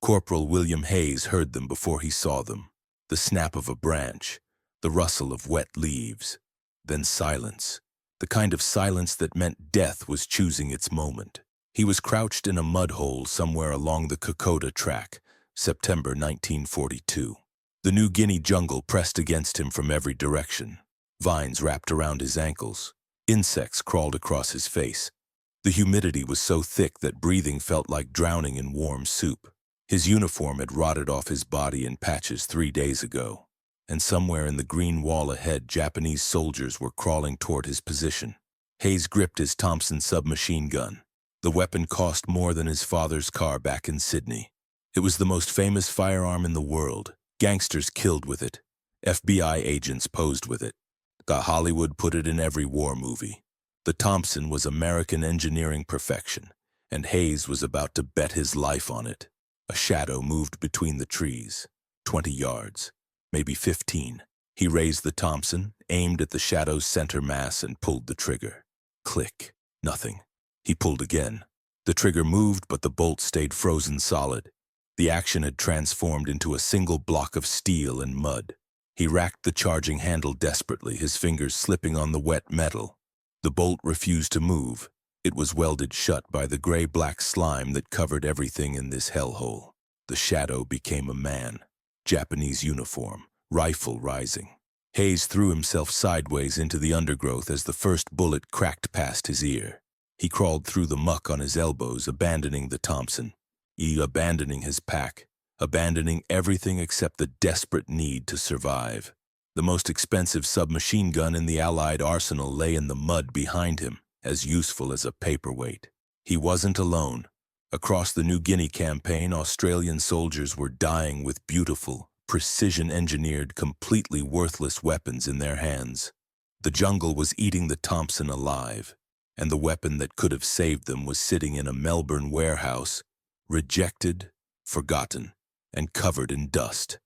Corporal William Hayes heard them before he saw them. The snap of a branch, the rustle of wet leaves, then silence. The kind of silence that meant death was choosing its moment. He was crouched in a mud hole somewhere along the Kokoda Track, September 1942. The New Guinea jungle pressed against him from every direction. Vines wrapped around his ankles. Insects crawled across his face. The humidity was so thick that breathing felt like drowning in warm soup. His uniform had rotted off his body in patches 3 days ago, and somewhere in the green wall ahead, Japanese soldiers were crawling toward his position. Hayes gripped his Thompson submachine gun. The weapon cost more than his father's car back in Sydney. It was the most famous firearm in the world. Gangsters killed with it. FBI agents posed with it. Hollywood put it in every war movie. The Thompson was American engineering perfection, and Hayes was about to bet his life on it. A shadow moved between the trees, 20 yards, maybe 15. He raised the Thompson, aimed at the shadow's center mass, and pulled the trigger. Click. Nothing. He pulled again. The trigger moved, but the bolt stayed frozen solid. The action had transformed into a single block of steel and mud. He racked the charging handle desperately, his fingers slipping on the wet metal. The bolt refused to move. It was welded shut by the gray-black slime that covered everything in this hellhole. The shadow became a man. Japanese uniform, rifle rising. Hayes threw himself sideways into the undergrowth as the first bullet cracked past his ear. He crawled through the muck on his elbows, abandoning the Thompson. Abandoning his pack, abandoning everything except the desperate need to survive. The most expensive submachine gun in the Allied arsenal lay in the mud behind him, as useful as a paperweight. He wasn't alone. Across the New Guinea campaign, Australian soldiers were dying with beautiful, precision-engineered, completely worthless weapons in their hands. The jungle was eating the Thompson alive, and the weapon that could have saved them was sitting in a Melbourne warehouse, rejected, forgotten, and covered in dust.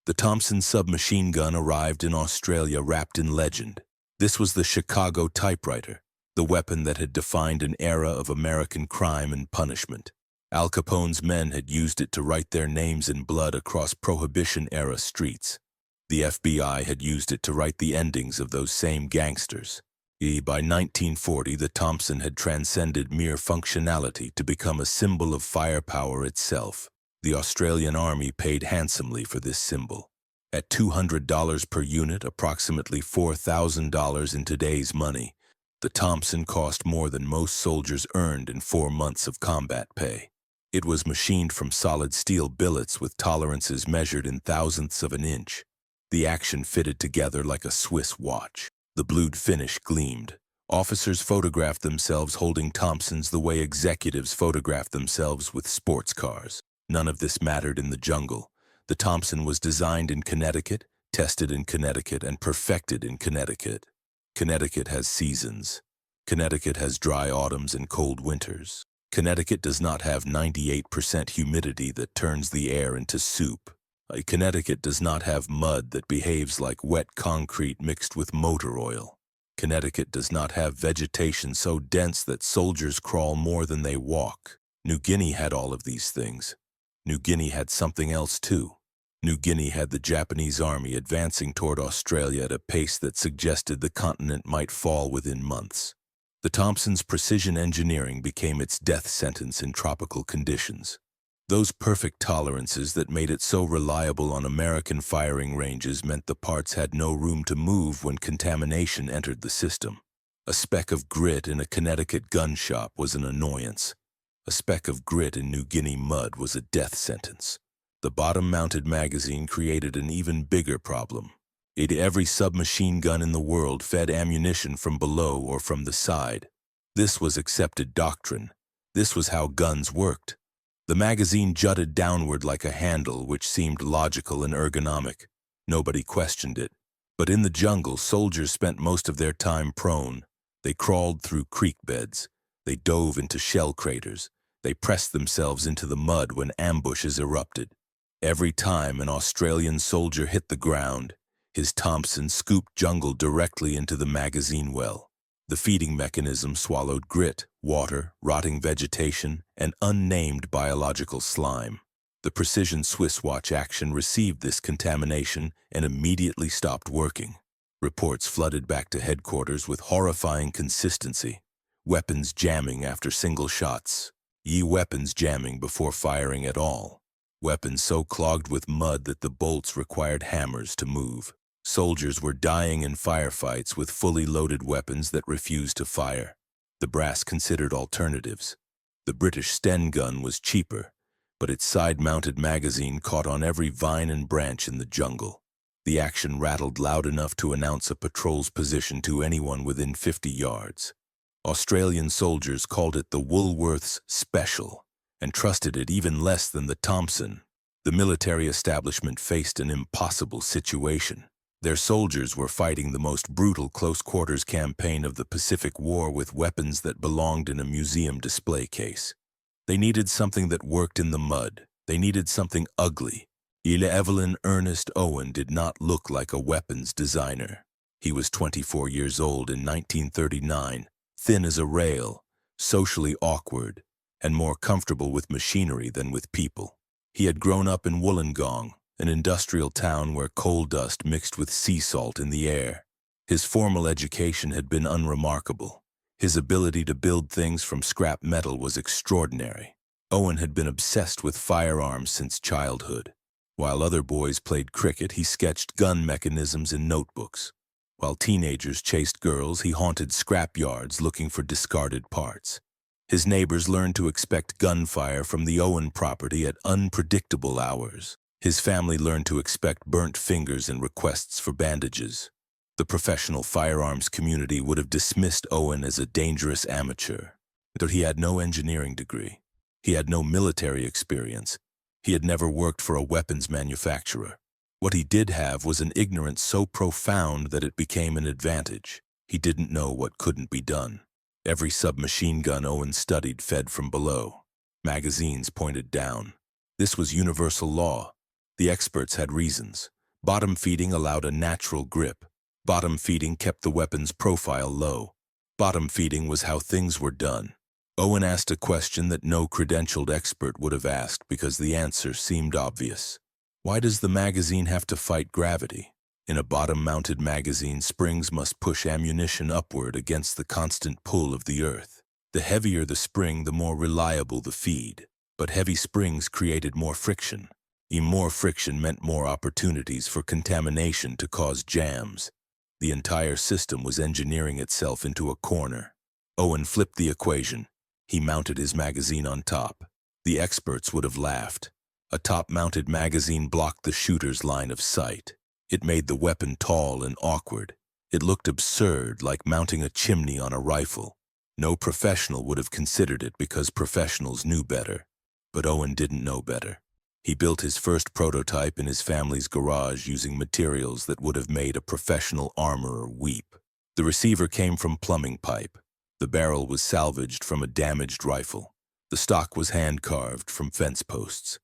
The Thompson submachine gun arrived in Australia wrapped in legend. This was the Chicago Typewriter, the weapon that had defined an era of American crime and punishment. Al Capone's men had used it to write their names in blood across Prohibition-era streets. The FBI had used it to write the endings of those same gangsters. By 1940, the Thompson had transcended mere functionality to become a symbol of firepower itself. The Australian Army paid handsomely for this symbol. At $200 per unit, approximately $4,000 in today's money, the Thompson cost more than most soldiers earned in 4 months of combat pay. It was machined from solid steel billets with tolerances measured in thousandths of an inch. The action fitted together like a Swiss watch. The blued finish gleamed. Officers photographed themselves holding Thompsons the way executives photographed themselves with sports cars. None of this mattered in the jungle. The Thompson was designed in Connecticut, tested in Connecticut, and perfected in Connecticut. Connecticut has seasons. Connecticut has dry autumns and cold winters. Connecticut does not have 98% humidity that turns the air into soup. Connecticut does not have mud that behaves like wet concrete mixed with motor oil. Connecticut does not have vegetation so dense that soldiers crawl more than they walk. New Guinea had all of these things. New Guinea had something else too. New Guinea had the Japanese army advancing toward Australia at a pace that suggested the continent might fall within months. The Thompson's precision engineering became its death sentence in tropical conditions. Those perfect tolerances that made it so reliable on American firing ranges meant the parts had no room to move when contamination entered the system. A speck of grit in a Connecticut gun shop was an annoyance. A speck of grit in New Guinea mud was a death sentence. The bottom-mounted magazine created an even bigger problem. Every submachine gun in the world fed ammunition from below or from the side. This was accepted doctrine. This was how guns worked. The magazine jutted downward like a handle, which seemed logical and ergonomic. Nobody questioned it. But in the jungle, soldiers spent most of their time prone. They crawled through creek beds. They dove into shell craters. They pressed themselves into the mud when ambushes erupted. Every time an Australian soldier hit the ground, his Thompson scooped jungle directly into the magazine well. The feeding mechanism swallowed grit, water, rotting vegetation, and unnamed biological slime. The precision Swiss watch action received this contamination and immediately stopped working. Reports flooded back to headquarters with horrifying consistency. Weapons jamming after single shots. Weapons jamming before firing at all. Weapons so clogged with mud that the bolts required hammers to move. Soldiers were dying in firefights with fully loaded weapons that refused to fire. The brass considered alternatives. The British Sten gun was cheaper, but its side-mounted magazine caught on every vine and branch in the jungle. The action rattled loud enough to announce a patrol's position to anyone within 50 yards. Australian soldiers called it the Woolworths Special and trusted it even less than the Thompson. The military establishment faced an impossible situation. Their soldiers were fighting the most brutal close-quarters campaign of the Pacific War with weapons that belonged in a museum display case. They needed something that worked in the mud. They needed something ugly. Evelyn Owen did not look like a weapons designer. He was 24 years old in 1939, thin as a rail, socially awkward, and more comfortable with machinery than with people. He had grown up in Wollongong, an industrial town where coal dust mixed with sea salt in the air. His formal education had been unremarkable. His ability to build things from scrap metal was extraordinary. Owen had been obsessed with firearms since childhood. While other boys played cricket, he sketched gun mechanisms in notebooks. While teenagers chased girls, he haunted scrap yards looking for discarded parts. His neighbors learned to expect gunfire from the Owen property at unpredictable hours. His family learned to expect burnt fingers and requests for bandages. The professional firearms community would have dismissed Owen as a dangerous amateur. But he had no engineering degree. He had no military experience. He had never worked for a weapons manufacturer. What he did have was an ignorance so profound that it became an advantage. He didn't know what couldn't be done. Every submachine gun Owen studied fed from below. Magazines pointed down. This was universal law. The experts had reasons. Bottom feeding allowed a natural grip. Bottom feeding kept the weapon's profile low. Bottom feeding was how things were done. Owen asked a question that no credentialed expert would have asked because the answer seemed obvious. Why does the magazine have to fight gravity? In a bottom-mounted magazine, springs must push ammunition upward against the constant pull of the earth. The heavier the spring, the more reliable the feed. But heavy springs created more friction. More friction meant more opportunities for contamination to cause jams. The entire system was engineering itself into a corner. Owen flipped the equation. He mounted his magazine on top. The experts would have laughed. A top-mounted magazine blocked the shooter's line of sight. It made the weapon tall and awkward. It looked absurd, like mounting a chimney on a rifle. No professional would have considered it because professionals knew better. But Owen didn't know better. He built his first prototype in his family's garage using materials that would have made a professional armorer weep. The receiver came from plumbing pipe. The barrel was salvaged from a damaged rifle. The stock was hand-carved from fence posts.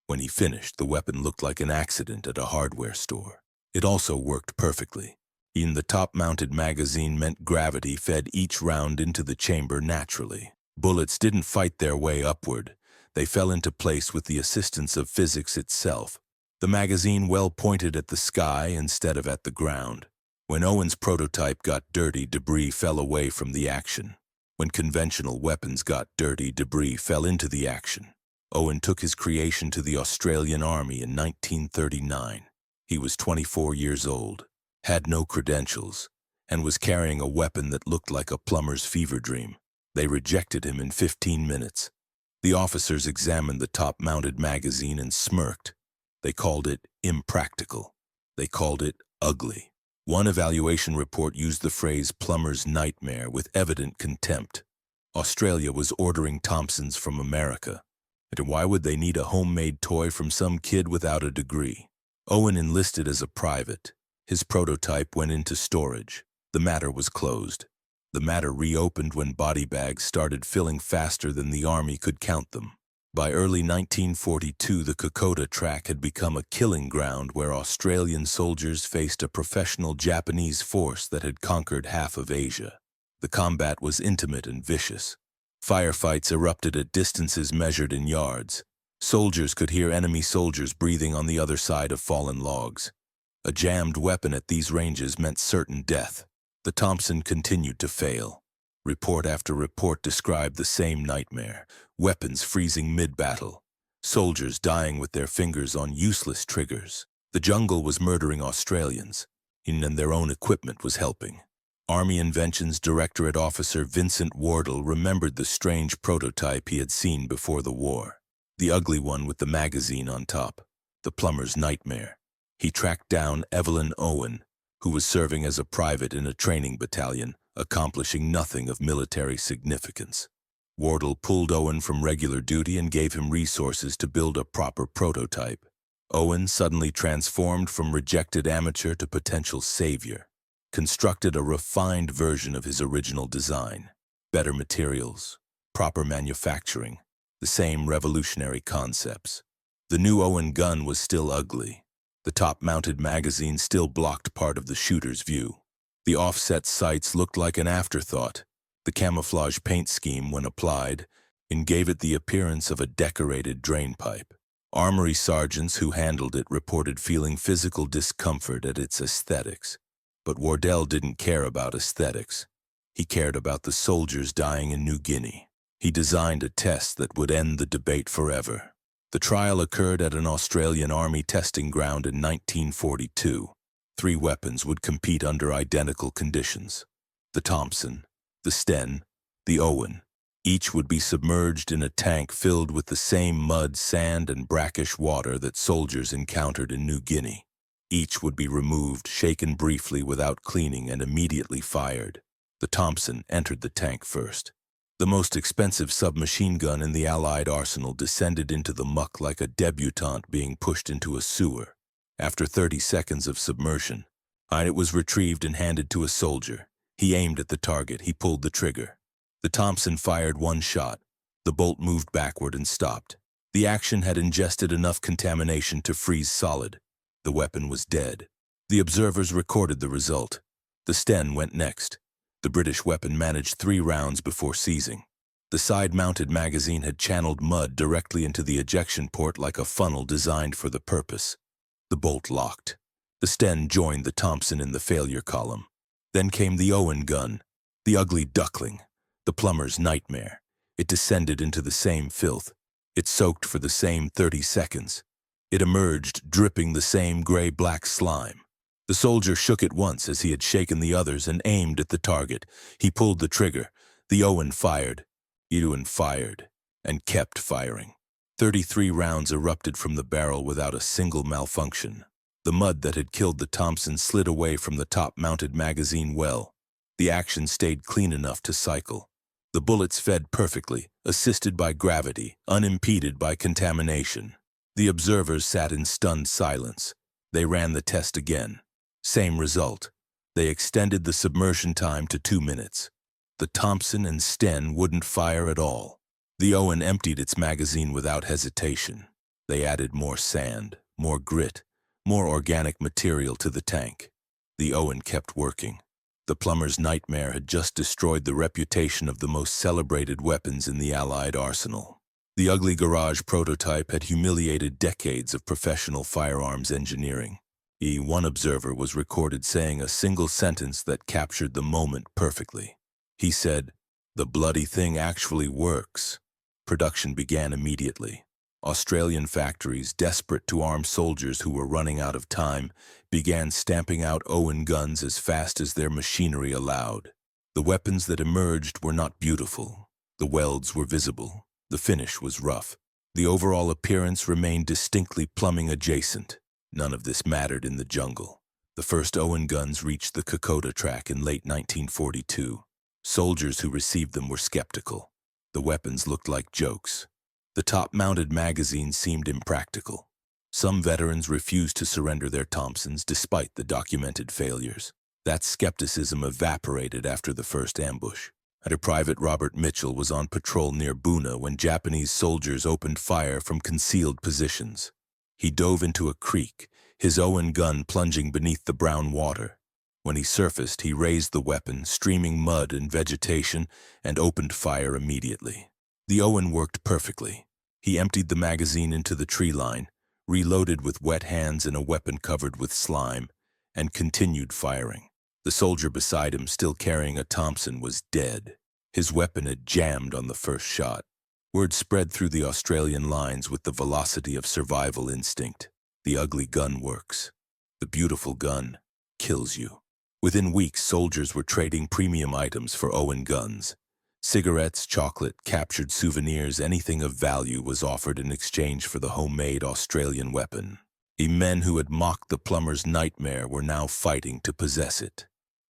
When he finished, the weapon looked like an accident at a hardware store. It also worked perfectly. In the top-mounted magazine meant gravity fed each round into the chamber naturally. Bullets didn't fight their way upward. They fell into place with the assistance of physics itself. The magazine well pointed at the sky instead of at the ground. When Owen's prototype got dirty, debris fell away from the action. When conventional weapons got dirty, debris fell into the action. Owen took his creation to the Australian Army in 1939. He was 24 years old, had no credentials, and was carrying a weapon that looked like a plumber's fever dream. They rejected him in 15 minutes. The officers examined the top-mounted magazine and smirked. They called it impractical. They called it ugly. One evaluation report used the phrase plumber's nightmare with evident contempt. Australia was ordering Thompsons from America. And why would they need a homemade toy from some kid without a degree? Owen enlisted as a private. His prototype went into storage. The matter was closed. The matter reopened when body bags started filling faster than the Army could count them. By early 1942, the Kokoda Track had become a killing ground where Australian soldiers faced a professional Japanese force that had conquered half of Asia. The combat was intimate and vicious. Firefights erupted at distances measured in yards. Soldiers could hear enemy soldiers breathing on the other side of fallen logs. A jammed weapon at these ranges meant certain death. The Thompson continued to fail. Report after report described the same nightmare. Weapons freezing mid-battle. Soldiers dying with their fingers on useless triggers. The jungle was murdering Australians, and their own equipment was helping. Army Inventions Directorate Officer Vincent Wardle remembered the strange prototype he had seen before the war. The ugly one with the magazine on top. The plumber's nightmare. He tracked down Evelyn Owen, who was serving as a private in a training battalion, accomplishing nothing of military significance. Wardle pulled Owen from regular duty and gave him resources to build a proper prototype. Owen suddenly transformed from rejected amateur to potential savior. Constructed a refined version of his original design. Better materials, proper manufacturing, the same revolutionary concepts. The new Owen gun was still ugly. The top-mounted magazine still blocked part of the shooter's view. The offset sights looked like an afterthought. The camouflage paint scheme, when applied, gave it the appearance of a decorated drainpipe. Armory sergeants who handled it reported feeling physical discomfort at its aesthetics. But Wardle didn't care about aesthetics. He cared about the soldiers dying in New Guinea. He designed a test that would end the debate forever. The trial occurred at an Australian Army testing ground in 1942. 3 weapons would compete under identical conditions. The Thompson, the Sten, the Owen. Each would be submerged in a tank filled with the same mud, sand, and brackish water that soldiers encountered in New Guinea. Each would be removed, shaken briefly without cleaning, and immediately fired. The Thompson entered the tank first. The most expensive submachine gun in the Allied arsenal descended into the muck like a debutante being pushed into a sewer. After 30 seconds of submersion, it was retrieved and handed to a soldier. He aimed at the target. He pulled the trigger. The Thompson fired 1 shot. The bolt moved backward and stopped. The action had ingested enough contamination to freeze solid. The weapon was dead. The observers recorded the result. The Sten went next. The British weapon managed 3 rounds before seizing. The side-mounted magazine had channeled mud directly into the ejection port like a funnel designed for the purpose. The bolt locked. The Sten joined the Thompson in the failure column. Then came the Owen gun, the ugly duckling, the plumber's nightmare. It descended into the same filth. It soaked for the same 30 seconds. It emerged, dripping the same gray-black slime. The soldier shook it once as he had shaken the others and aimed at the target. He pulled the trigger. The Owen fired. Ewan fired, and kept firing. 33 rounds erupted from the barrel without a single malfunction. The mud that had killed the Thompson slid away from the top-mounted magazine well. The action stayed clean enough to cycle. The bullets fed perfectly, assisted by gravity, unimpeded by contamination. The observers sat in stunned silence. They ran the test again. Same result. They extended the submersion time to 2 minutes. The Thompson and Sten wouldn't fire at all. The Owen emptied its magazine without hesitation. They added more sand, more grit, more organic material to the tank. The Owen kept working. The plumber's nightmare had just destroyed the reputation of the most celebrated weapons in the Allied arsenal. The ugly garage prototype had humiliated decades of professional firearms engineering. One observer was recorded saying a single sentence that captured the moment perfectly. He said, "The bloody thing actually works." Production began immediately. Australian factories, desperate to arm soldiers who were running out of time, began stamping out Owen guns as fast as their machinery allowed. The weapons that emerged were not beautiful. The welds were visible. The finish was rough. The overall appearance remained distinctly plumbing adjacent. None of this mattered in the jungle. The first Owen guns reached the Kokoda Track in late 1942. Soldiers who received them were skeptical. The weapons looked like jokes. The top-mounted magazine seemed impractical. Some veterans refused to surrender their Thompsons despite the documented failures. That skepticism evaporated after the first ambush. Private Robert Mitchell was on patrol near Buna when Japanese soldiers opened fire from concealed positions. He dove into a creek, his Owen gun plunging beneath the brown water. When he surfaced, he raised the weapon, streaming mud and vegetation, and opened fire immediately. The Owen worked perfectly. He emptied the magazine into the tree line, reloaded with wet hands and a weapon covered with slime, and continued firing. The soldier beside him, still carrying a Thompson, was dead. His weapon had jammed on the first shot. Word spread through the Australian lines with the velocity of survival instinct. The ugly gun works. The beautiful gun kills you. Within weeks, soldiers were trading premium items for Owen guns. Cigarettes, chocolate, captured souvenirs, anything of value was offered in exchange for the homemade Australian weapon. The men who had mocked the plumber's nightmare were now fighting to possess it.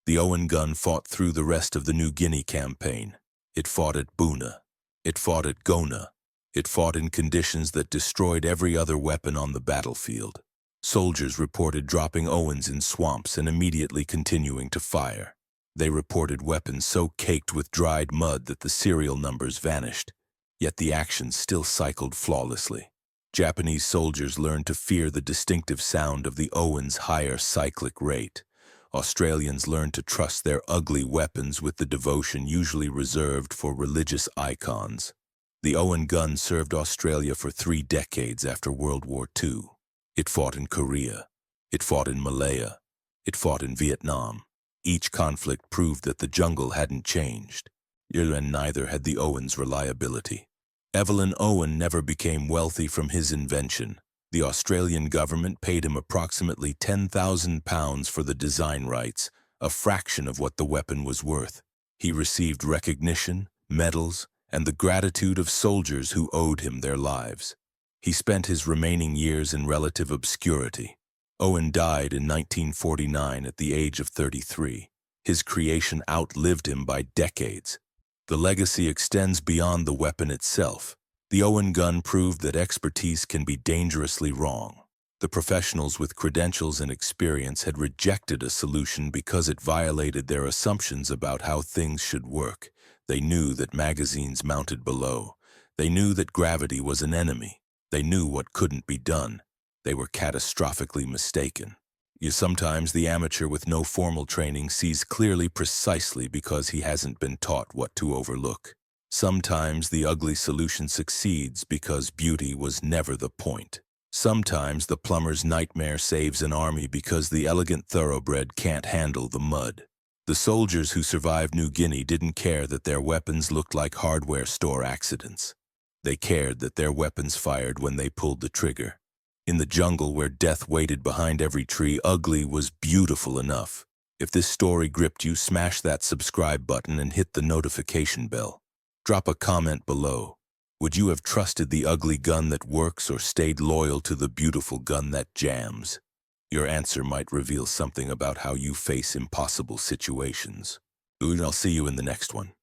The Owen gun fought through the rest of the New Guinea campaign. It fought at Buna. It fought at Gona. It fought in conditions that destroyed every other weapon on the battlefield. Soldiers reported dropping Owens in swamps and immediately continuing to fire. They reported weapons so caked with dried mud that the serial numbers vanished, yet the action still cycled flawlessly. Japanese soldiers learned to fear the distinctive sound of the Owen's higher cyclic rate. Australians learned to trust their ugly weapons with the devotion usually reserved for religious icons. The Owen gun served Australia for 3 decades after World War II. It fought in Korea. It fought in Malaya. It fought in Vietnam. Each conflict proved that the jungle hadn't changed, and neither had the Owen's reliability. Evelyn Owen never became wealthy from his invention. The Australian government paid him approximately £10,000 for the design rights, a fraction of what the weapon was worth. He received recognition, medals, and the gratitude of soldiers who owed him their lives. He spent his remaining years in relative obscurity. Owen died in 1949 at the age of 33. His creation outlived him by decades. The legacy extends beyond the weapon itself. The Owen gun proved that expertise can be dangerously wrong. The professionals with credentials and experience had rejected a solution because it violated their assumptions about how things should work. They knew that magazines mounted below. They knew that gravity was an enemy. They knew what couldn't be done. They were catastrophically mistaken. Sometimes the amateur with no formal training sees clearly precisely because he hasn't been taught what to overlook. Sometimes the ugly solution succeeds because beauty was never the point. Sometimes the plumber's nightmare saves an army because the elegant thoroughbred can't handle the mud. The soldiers who survived New Guinea didn't care that their weapons looked like hardware store accidents. They cared that their weapons fired when they pulled the trigger. In the jungle where death waited behind every tree, ugly was beautiful enough. If this story gripped you, smash that subscribe button and hit the notification bell. Drop a comment below. Would you have trusted the ugly gun that works or stayed loyal to the beautiful gun that jams? Your answer might reveal something about how you face impossible situations. I'll see you in the next one.